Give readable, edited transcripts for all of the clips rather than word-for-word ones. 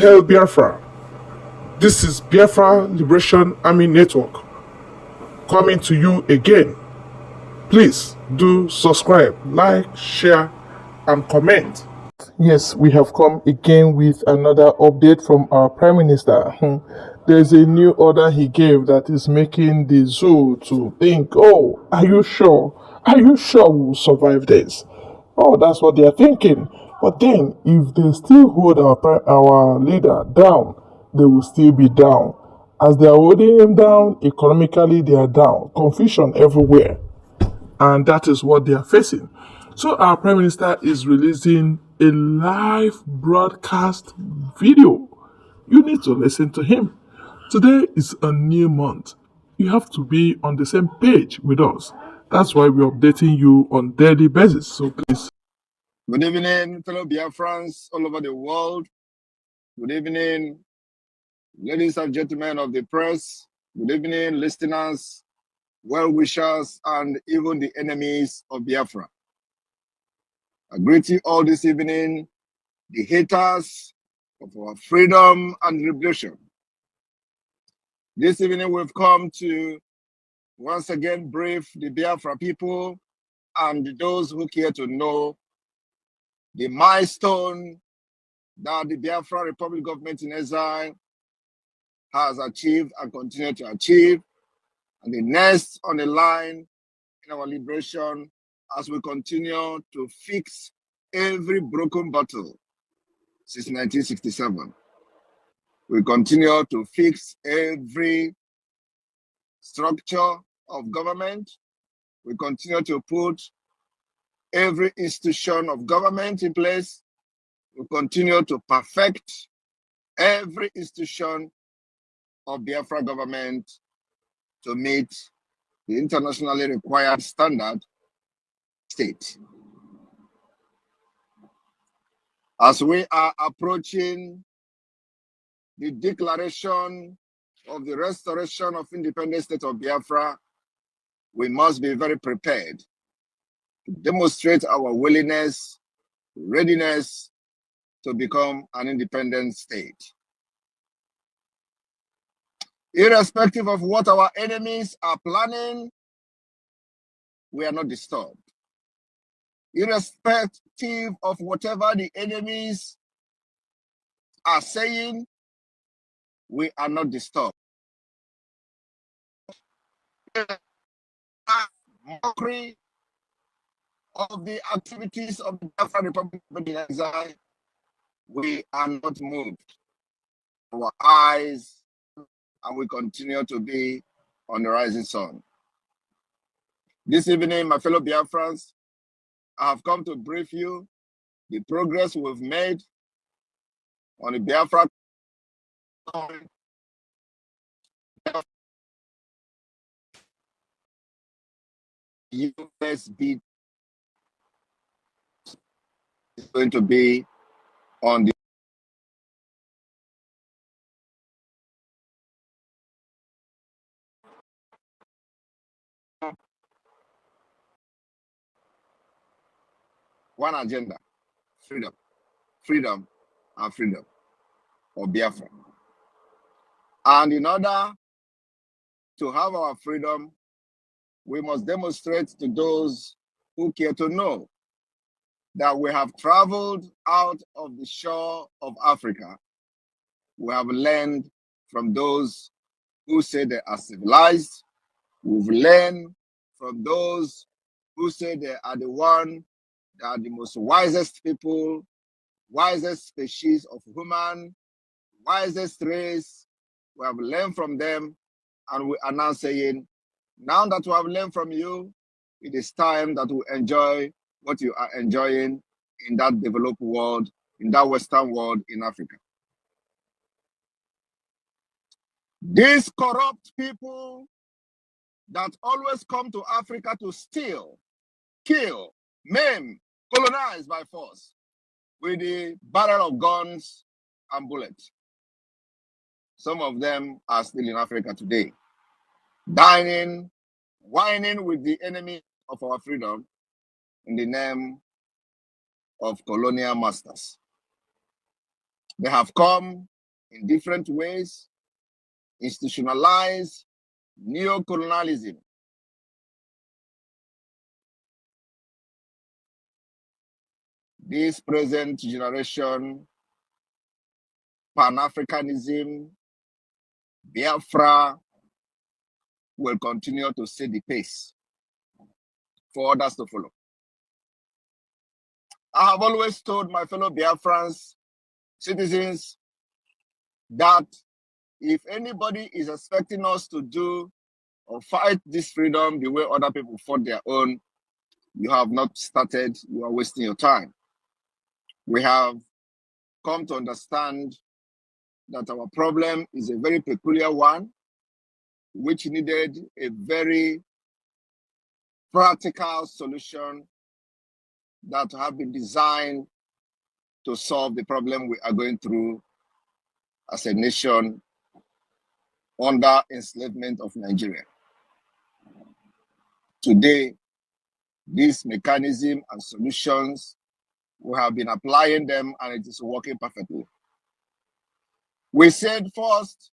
hail Biafra. This is Biafra Liberation Army Network coming to you again. Please do subscribe, like, share, and comment. Yes, we have come again with another update from our Prime Minister. There's a new order he gave that is making the zoo to think, oh, are you sure? Are you sure we'll survive this? Oh, that's what they're thinking. But then, if they still hold our leader down, they will still be down. As they are holding him down, economically they are down. Confusion everywhere. And that is what they are facing. So our Prime Minister is releasing a live broadcast video. You need to listen to him. Today is a new month. You have to be on the same page with us. That's why we're updating you on daily basis. So please. Good evening, fellow Biafrans all over the world. Good evening, ladies and gentlemen of the press. Good evening, listeners, well-wishers, and even the enemies of Biafra. I greet you all this evening, the haters of our freedom and revolution. This evening we've come to once again brief the Biafra people and those who care to know the milestone that the Biafra Republic government in exile has achieved and continue to achieve, and the next on the line in our liberation as we continue to fix every broken bottle since 1967. We continue to fix every structure of government. We continue to put every institution of government in place. We continue to perfect every institution of Biafra government to meet the internationally required standard state. As we are approaching the declaration of the restoration of independent state of Biafra, we must be very prepared to demonstrate our willingness, readiness to become an independent state. Irrespective of what our enemies are planning, we are not disturbed. Irrespective of whatever the enemies are saying, we are not disturbed. Mockery of the activities of the Biafra Republic in exile, we are not moved. Our eyes, and we continue to be on the rising sun. This evening, my fellow Biafrans, I have come to brief you the progress we've made on the Biafra USB is going to be on the one agenda: freedom, freedom, and freedom of Biafra. And in order to have our freedom, we must demonstrate to those who care to know that we have traveled out of the shore of Africa. We have learned from those who say they are civilized. We've learned from those who say they are the one that are the most wisest people, wisest species of human, wisest race. We have learned from them, and we are now saying, now that we have learned from you, it is time that we enjoy what you are enjoying in that developed world, in that Western world in Africa. These corrupt people that always come to Africa to steal, kill, maim, colonize by force with the barrel of guns and bullets. Some of them are still in Africa today, dining, whining with the enemy of our freedom in the name of colonial masters. They have come in different ways, institutionalize neo-colonialism. This present generation, Pan-Africanism, Biafra, will continue to set the pace for others to follow. I have always told my fellow Biafrans, citizens, that if anybody is expecting us to do or fight this freedom the way other people fought their own, you have not started, you are wasting your time. We have come to understand that our problem is a very peculiar one, which needed a very practical solution that have been designed to solve the problem we are going through as a nation under enslavement of Nigeria. Today, this mechanism and solutions, we have been applying them and it is working perfectly. We said first,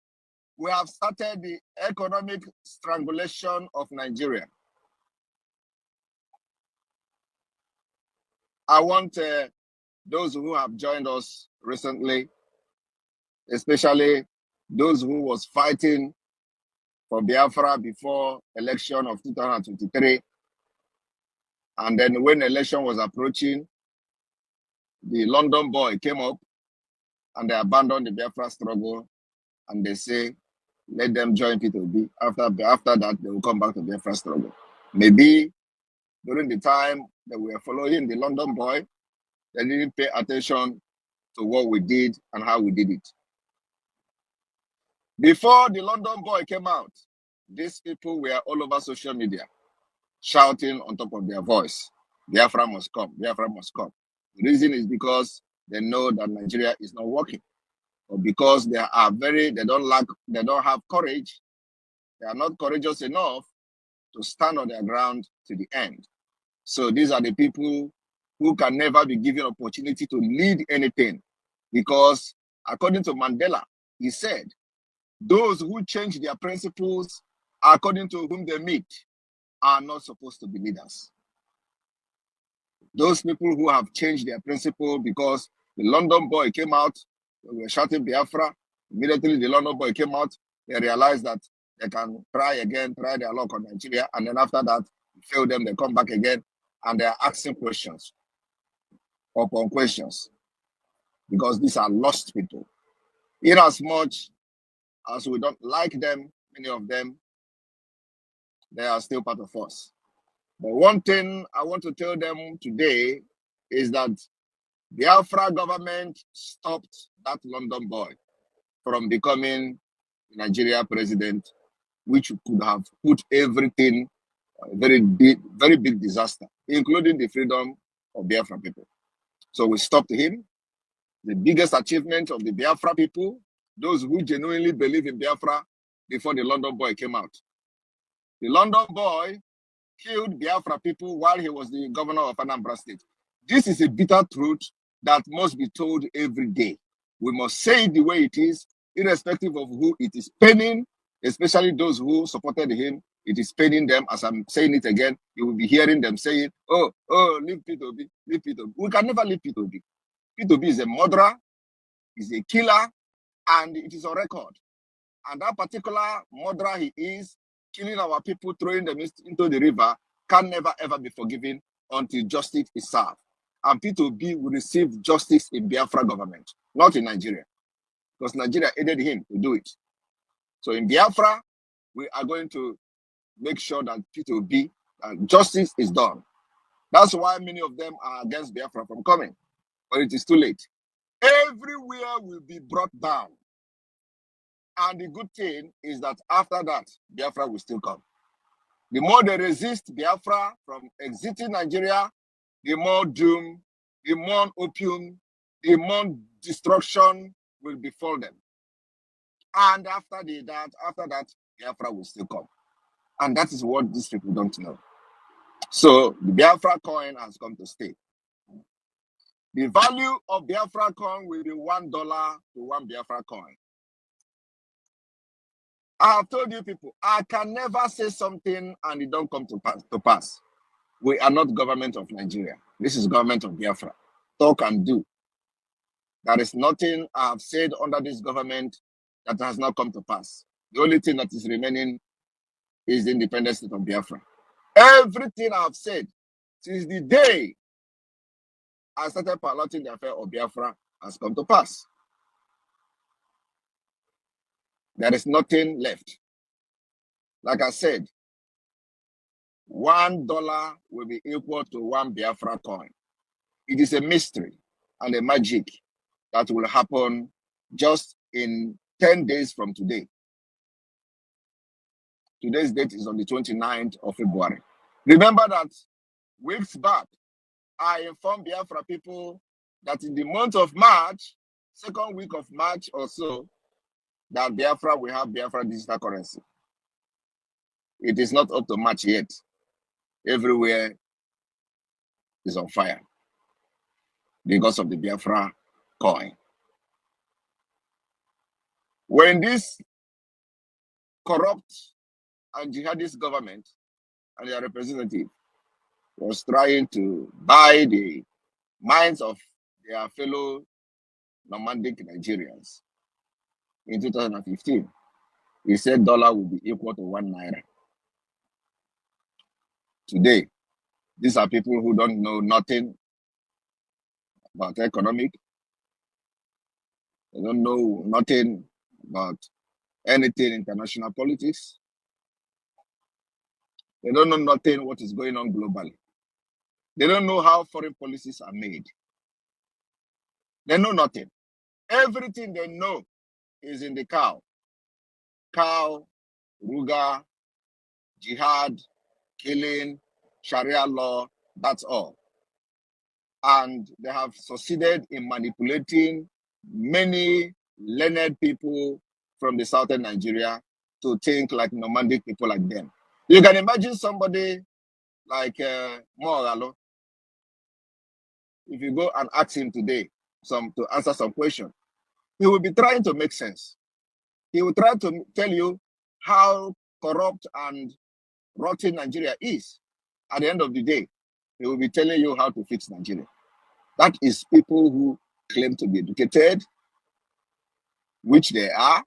we have started the economic strangulation of Nigeria. I want those who have joined us recently, especially those who was fighting for Biafra before election of 2023. And then when election was approaching, the London boy came up and they abandoned the Biafra struggle and they say, let them join P2B. After that, they will come back to Biafra struggle. Maybe during the time that we were following the London boy, they didn't pay attention to what we did and how we did it. Before the London boy came out, these people were all over social media, shouting on top of their voice, Biafra must come, Biafra must come. The reason is because they know that Nigeria is not working, or because they don't have courage, they are not courageous enough to stand on their ground to the end. So these are the people who can never be given opportunity to lead anything, because according to Mandela, he said, those who change their principles according to whom they meet are not supposed to be leaders. Those people who have changed their principle because the London boy came out, we were shouting Biafra, immediately the London boy came out, they realized that they can try again, try their luck on Nigeria, and then after that, fail them, they come back again, and they are asking questions upon questions, because these are lost people. In as much as we don't like them, many of them, they are still part of us. But one thing I want to tell them today is that the Biafra government stopped that London boy from becoming Nigeria president, which could have put everything very big disaster, including the freedom of Biafra people. So we stopped him. The biggest achievement of the Biafra people, those who genuinely believe in Biafra, before the London boy came out. The London boy killed Biafra people while he was the governor of Anambra State. This is a bitter truth that must be told every day. We must say it the way it is, irrespective of who it is paining, especially those who supported him. It is paining them. As I'm saying it again, you will be hearing them saying, oh, leave P2B, leave P2B. We can never leave P2B. P2B is a murderer, is a killer, and it is on record. And that particular murderer he is, killing our people, throwing them into the river, can never ever be forgiven until justice is served. And P2B will receive justice in Biafra government, not in Nigeria, because Nigeria aided him to do it. So in Biafra, we are going to make sure that P2B, justice is done. That's why many of them are against Biafra from coming, but it is too late. Everywhere will be brought down. And the good thing is that after that, Biafra will still come. The more they resist Biafra from exiting Nigeria, the more doom, the more opium, the more destruction will befall them. And after that, Biafra will still come. And that is what these people don't know. So the Biafra coin has come to stay. The value of Biafra coin will be $1 to 1 Biafra coin. I have told you people, I can never say something and it don't come to pass. We are not government of Nigeria. This is government of Biafra. Talk and do. There is nothing I have said under this government that has not come to pass. The only thing that is remaining is the independent state of Biafra. Everything I have said since the day I started piloting the affair of Biafra has come to pass. There is nothing left. Like I said, $1 will be equal to one Biafra coin. It is a mystery and a magic that will happen just in 10 days from today. Today's date is on the 29th of February. Remember that weeks back, I informed Biafra people that in the month of March, second week of March or so, that Biafra will have Biafra digital currency. It is not up to March yet. Everywhere is on fire because of the Biafra coin. When this corrupt and jihadist government and their representative was trying to buy the minds of their fellow nomadic Nigerians in 2015, he said dollar will be equal to 1 naira. Today, these are people who don't know nothing about economic. They don't know nothing about anything international politics. They don't know nothing what is going on globally. They don't know how foreign policies are made. They know nothing. Everything they know is in the cow. Cow, Ruga, jihad, killing, Sharia law, that's all. And they have succeeded in manipulating many learned people from the southern Nigeria to think like nomadic people like them. You can imagine somebody like Moralo. If you go and ask him today to answer some question, he will be trying to make sense. He will try to tell you how corrupt and rotten Nigeria is. At the end of the day, he will be telling you how to fix Nigeria. That is people who claim to be educated, which they are,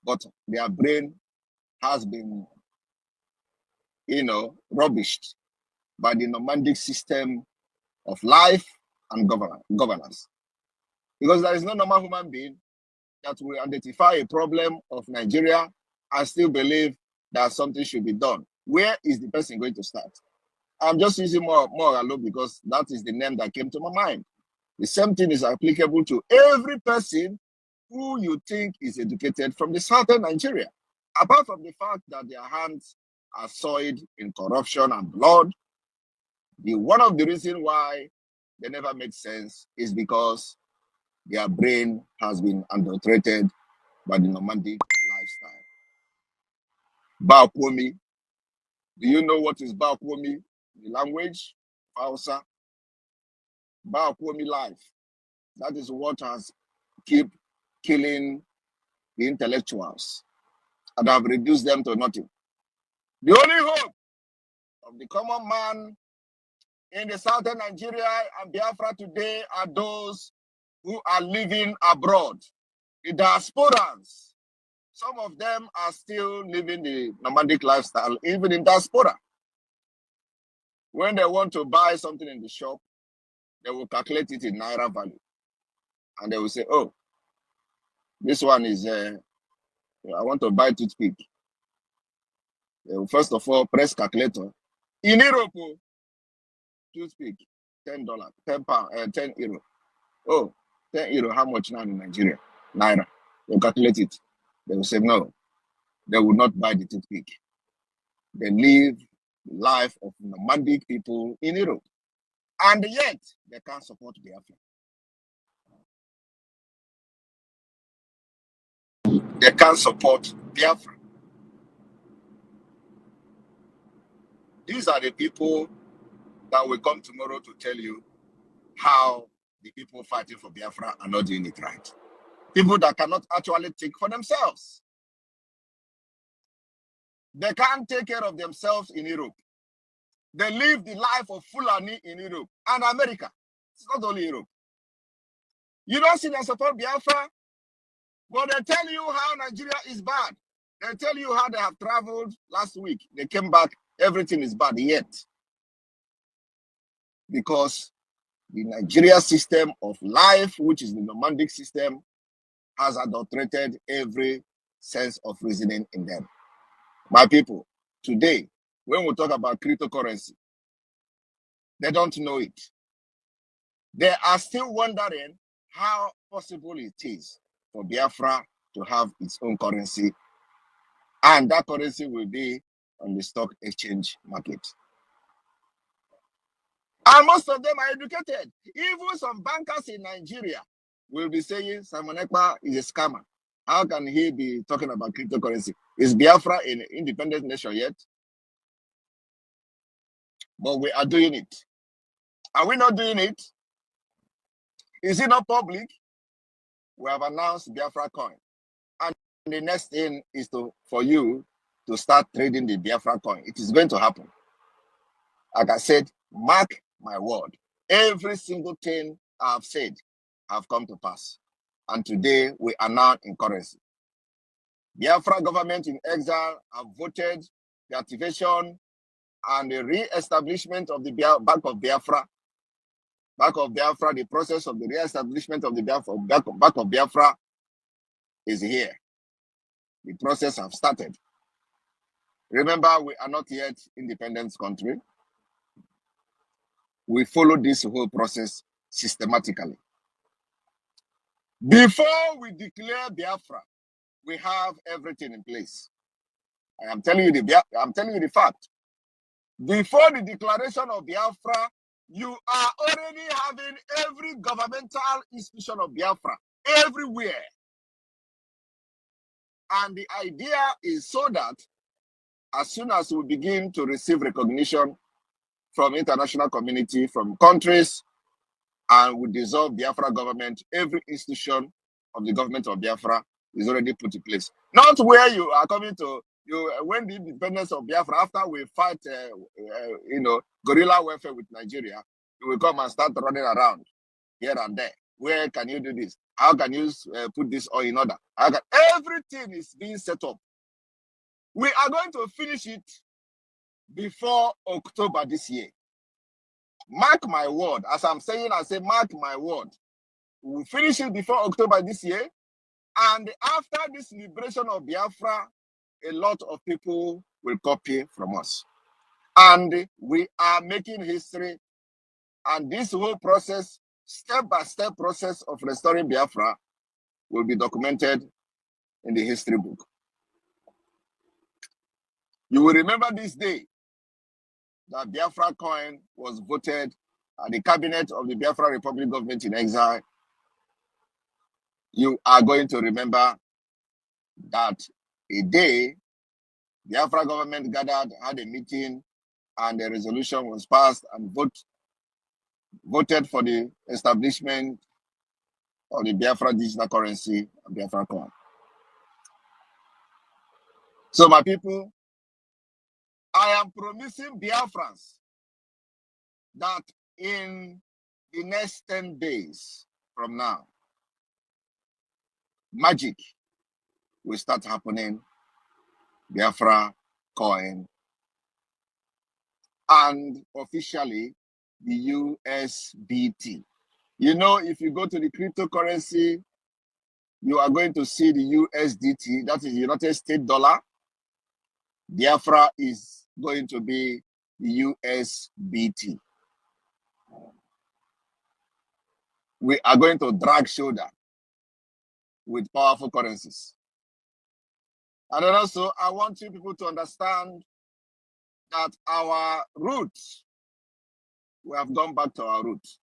but their brain has been, rubbished by the nomadic system of life and governance. Because there is no normal human being that will identify a problem of Nigeria and still believe that something should be done. Where is the person going to start? I'm just using Moralo because that is the name that came to my mind. The same thing is applicable to every person who you think is educated from the southern Nigeria. Apart from the fact that their hands are soiled in corruption and blood, one of the reasons why they never made sense is because their brain has been adulterated by the nomadic lifestyle. Bakwomi. Do you know what is Bakwomi? The language? Hausa. Bakwomi life. That is what has keep killing the intellectuals and have reduced them to nothing. The only hope of the common man in the southern Nigeria and Biafra today are those who are living abroad, the diasporans. Some of them are still living the nomadic lifestyle, even in diaspora. When they want to buy something in the shop, they will calculate it in Naira value. And they will say, oh, this one is, I want to buy toothpick. They will first of all press calculator. In Europe, toothpick, $10, £10, 10 euro. Oh, 10 euro, how much now in Nigeria? Naira. They'll calculate it. They will say, no, they will not buy the toothpick. They live the life of nomadic people in Europe. And yet, they can't support Biafra. They can't support Biafra. These are the people that will come tomorrow to tell you how the people fighting for Biafra are not doing it right. People that cannot actually think for themselves. They can't take care of themselves in Europe. They live the life of Fulani in Europe and America. It's not only Europe. You don't see them support Biafra, but they tell you how Nigeria is bad. They tell you how they have traveled last week. They came back, everything is bad yet. Because the Nigeria system of life, which is the nomadic system, has adulterated every sense of reasoning in them. My people, today, when we talk about cryptocurrency, they don't know it. They are still wondering how possible it is for Biafra to have its own currency, and that currency will be on the stock exchange market. And most of them are educated. Even some bankers in Nigeria will be saying Simon Ekpa is a scammer. How can he be talking about cryptocurrency? Is Biafra an independent nation yet? But we are doing it. Are we not doing it? Is it not public? We have announced Biafra coin. And the next thing is for you to start trading the Biafra coin. It is going to happen. Like I said, mark my word. Every single thing I have said have come to pass. And today we are now in currency. Biafra government in exile have voted the activation and the re-establishment of the Bank of Biafra. Bank of Biafra, the process of the re-establishment of the Bank of Biafra is here. The process has started. Remember, we are not yet independent country. We follow this whole process systematically. Before we declare Biafra, we have everything in place. I am telling you the fact. Before the declaration of Biafra, you are already having every governmental institution of Biafra everywhere. And the idea is so that as soon as we begin to receive recognition from international community, from countries, and we dissolve Biafra government, every institution of the government of Biafra is already put in place. Not where you are coming to, when the independence of Biafra, after we fight, guerrilla warfare with Nigeria, you will come and start running around here and there. Where can you do this? How can you put this all in order? Everything is being set up. We are going to finish it before October this year. Mark my word. As I'm saying, I say, mark my word. We'll finish it before October this year. And after this liberation of Biafra, a lot of people will copy from us. And we are making history. And this whole process, step-by-step process of restoring Biafra, will be documented in the history book. You will remember this day that Biafra coin was voted at the cabinet of the Biafra Republic government in exile. You are going to remember that a day Biafra government gathered, had a meeting, and a resolution was passed and voted for the establishment of the Biafra digital currency and Biafra coin. So my people, I am promising Biafrans that in the next 10 days from now, magic will start happening. Biafra coin and officially the USBT. You know, if you go to the cryptocurrency, you are going to see the USDT, that is United States dollar. Biafra is going to be the USBT. We are going to drag shoulder with powerful currencies. And then also, I want you people to understand that our roots, we have gone back to our roots.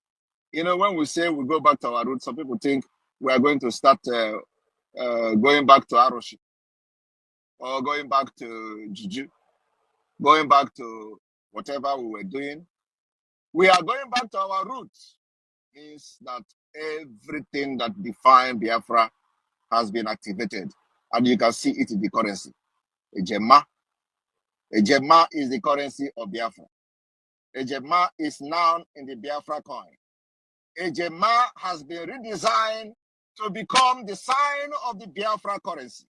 You know, when we say we go back to our roots, some people think we are going to start going back to Aroshi, or going back to Juju, going back to whatever we were doing. We are going back to our roots. Means that everything that defined Biafra has been activated. And you can see it in the currency. A Gemma, Ejema is the currency of Biafra. Ejema is now in the Biafra coin. Ejema has been redesigned to become the sign of the Biafra currency.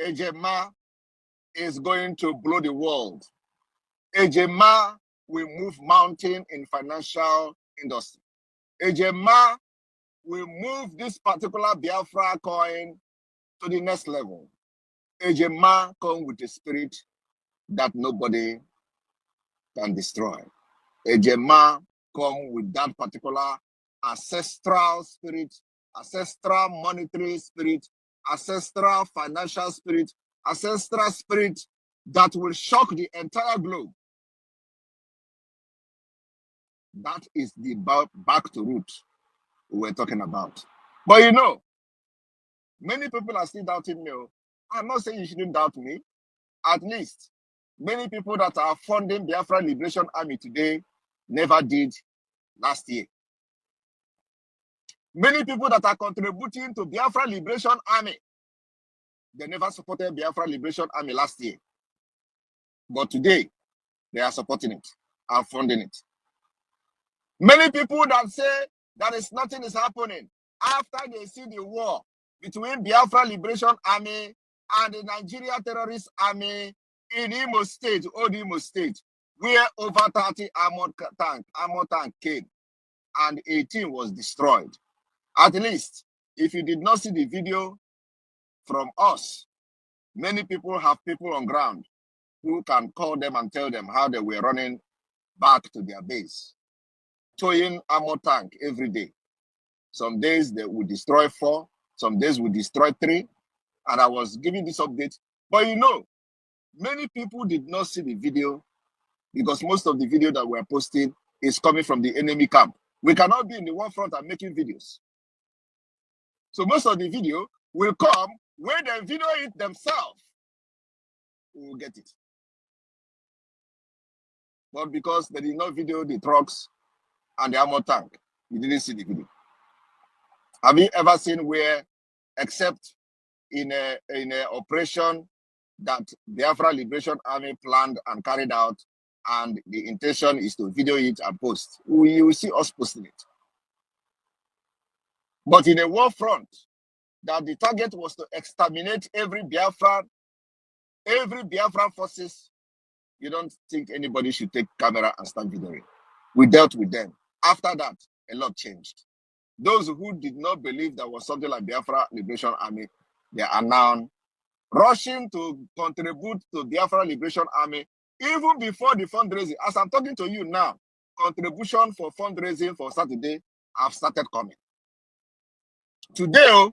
Ejema is going to blow the world. Ejema will move mountain in financial industry. Ejema will move this particular Biafra coin to the next level. Ejema come with a spirit that nobody can destroy. Ejema come with that particular ancestral spirit, ancestral monetary spirit, ancestral financial spirit, ancestral spirit that will shock the entire globe. That is the back to root we're talking about. But you know, many people are still doubting me. I'm not saying you shouldn't doubt me. At least many people that are funding Biafra Liberation Army today never did last year. Many people that are contributing to Biafra Liberation Army, they never supported Biafra Liberation Army last year. But today, they are supporting it and funding it. Many people that say that nothing is happening after they see the war between Biafra Liberation Army and the Nigeria Terrorist Army in Imo State, Old Imo State, where over 30 armored tank came and 18 was destroyed. At least, if you did not see the video from us, many people have people on ground who can call them and tell them how they were running back to their base, towing armor tank every day. Some days they would destroy 4, some days would destroy 3, and I was giving this update. But you know, many people did not see the video because most of the video that we're posting is coming from the enemy camp. We cannot be in the war front and making videos. So most of the video will come when they video it themselves. We will get it. But because they did not video the trucks and the armor tank, you didn't see the video. Have you ever seen where, except in a operation that Biafra Liberation Army planned and carried out, and the intention is to video it and post? You will see us posting it. But in a war front, that the target was to exterminate every Biafran forces, you don't think anybody should take camera and start videoing. We dealt with them. After that, a lot changed. Those who did not believe there was something like Biafra Liberation Army, they are now rushing to contribute to Biafra Liberation Army even before the fundraising. As I'm talking to you now, contribution for fundraising for Saturday have started coming. Today,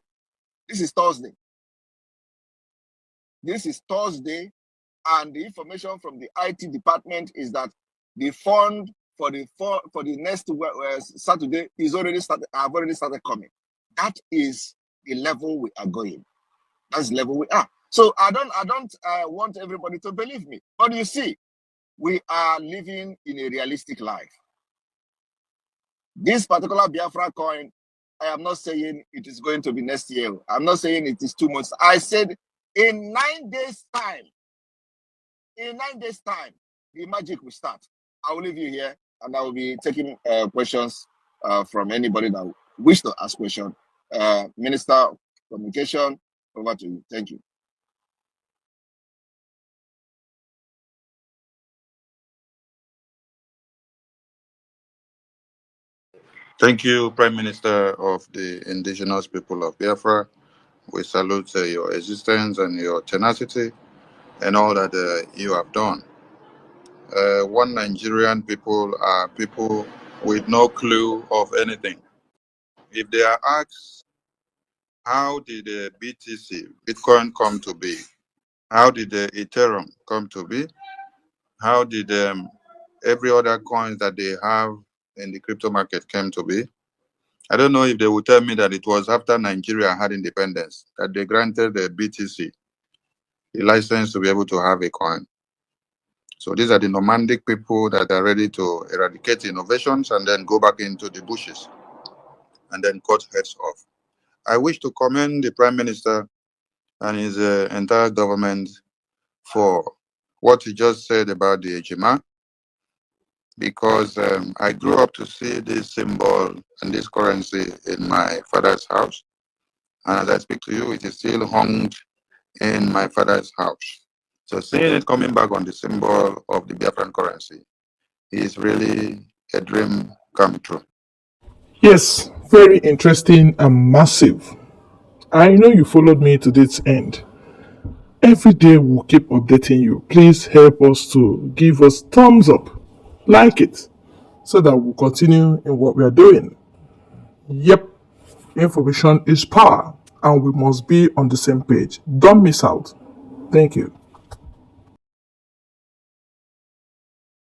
this is Thursday. This is Thursday, and the information from the IT department is that the fund for the next Saturday is already started. Have already started coming. That is the level we are going. That's the level we are. So I don't want everybody to believe me, but you see, we are living in a realistic life. This particular Biafra coin, I am not saying it is going to be next year. I'm not saying it is 2 months. I said in 9 days' time. In 9 days' time, the magic will start. I will leave you here, and I will be taking questions from anybody that wish to ask questions. Minister of Communication, over to you. Thank you. Thank you, Prime Minister of the indigenous people of Biafra. We salute your existence and your tenacity and all that you have done. One Nigerian people are people with no clue of anything. If they are asked, how did the BTC, Bitcoin, come to be? How did the Ethereum come to be? How did every other coin that they have in the crypto market came to be? I don't know if they will tell me that it was after Nigeria had independence that they granted the BTC the license to be able to have a coin. So these are the nomadic people that are ready to eradicate innovations and then go back into the bushes and then cut heads off. I wish to commend the Prime Minister and his entire government for what you just said about the Ejima, because I grew up to see this symbol and this currency in my father's house. And as I speak to you, it is still hung in my father's house. So seeing it coming back on the symbol of the Biafran currency is really a dream come true. Yes, very interesting and massive. I know you followed me to this end. Every day we'll keep updating you. Please help us to give us thumbs up, like it, so that we'll continue in what we are doing. Yep, information is power, and we must be on the same page. Don't miss out. Thank you.